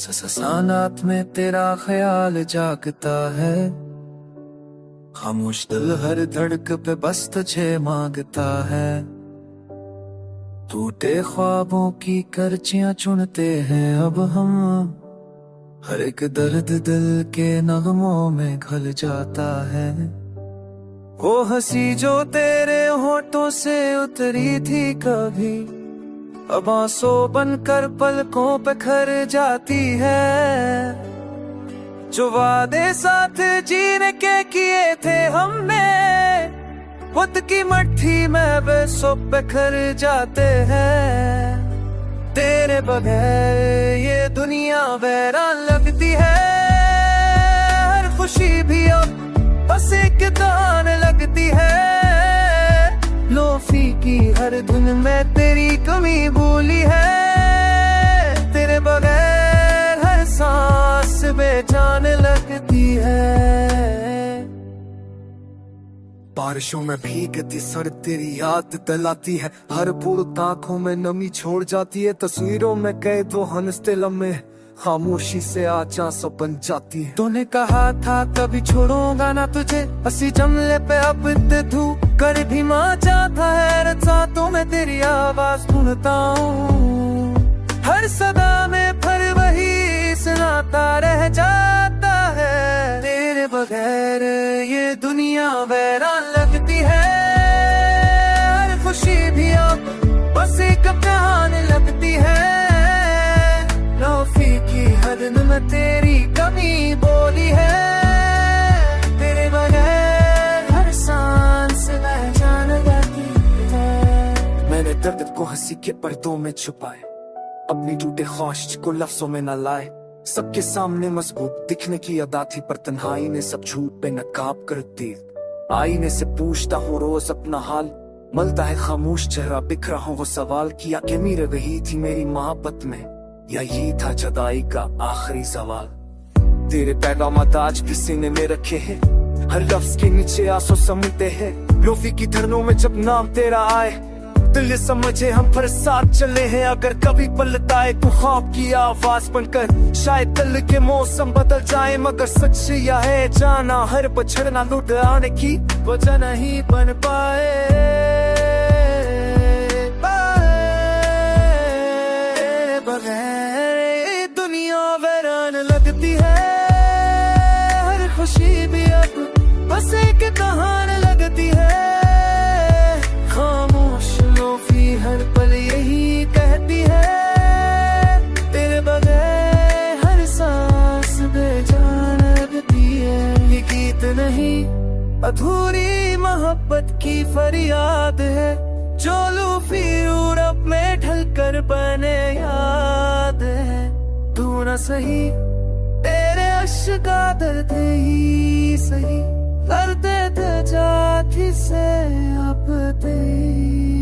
ससानात में तेरा ख्याल जागता है, खामोश दिल हर धड़क पे बस तुझे मांगता है। टूटे ख्वाबों की करचियां चुनते हैं अब हम, हर एक दर्द दिल के नगमों में घुल जाता है। वो हंसी जो तेरे होठों से उतरी थी कभी, अब आंसू बनकर पलकों पे खर जाती है। जो वादे साथ जीने के किए थे हमने, खुद की मट्टी में बेसों पे खर जाते हैं। तेरे बगैर ये दुनिया वैरान लगती है, हर खुशी भी अब बस एक दान लगती है। लोफी की हर धुन में तेरी कमी भूली है, तेरे बगैर हर सांस बेजान लगती है। बारिशों में भीगती सर तेरी याद दिलाती है, हर बूंद आंखों में नमी छोड़ जाती है। तस्वीरों में कैद वो हंसते लम्हे खामोशी से आँचों बन जाती है। तूने कहा था कभी छोड़ूंगा ना तुझे, हंसी जमले पे अब तू कर भी माँ चाहता है। रातों में तेरी आवाज ढूंढता हूँ, हर सदा में फिर वही सुनाता रह जाता है। तेरे बगैर ये दुनिया वैरान लगती है, हर खुशी भी अब बस एक कहानी लगती है। लोफी की हर दिन में तेरी कमी बोली है, तेरे बगैर हर सांस बेजान लगती है। मैंने दर्द को हंसी के पर्दों में छुपाए, अपनी टूटे ख्वाहिश को लफ्जों में न लाए। सबके सामने मजबूत दिखने की अदा थी, पर तन्हाई ने सब झूठ पे नकाब कर दी। आईने से पूछता हूँ रोज अपना हाल, मलता है खामोश चेहरा बिखरा हूँ वो सवाल किया कि मेरे रही थी मेरी मोहब्बत में, या ये था जुदाई का आखिरी सवाल। तेरे पैगामात आज भी सीने में रखे हैं, हर लफ्ज के नीचे आंसू समझते हैं। लोफी की धरनों में जब नाम तेरा आए, दिल समझे हम फिर साथ चले हैं। अगर कभी पलटाए तो ख्वाब की आवाज बनकर, शायद दिल के मौसम बदल जाए। मगर सच यह है जाना हर पछड़ना लुट आने की वजह नहीं बन पाए। बगैर दुनिया वैरान लगती है, हर खुशी भी अब बस एक कहानी लगती है। खामोश लोफी हर पल यही कहती है, तेरे बगैर हर सांस बेजान लगती है। ये गीत नहीं अधूरी मोहब्बत की फरियाद है, जो लूफी यूरोप में ढलकर बने याद है। तू न सही तेरे अश्का दर्द ही सही, करते थे जाती से अब तेरी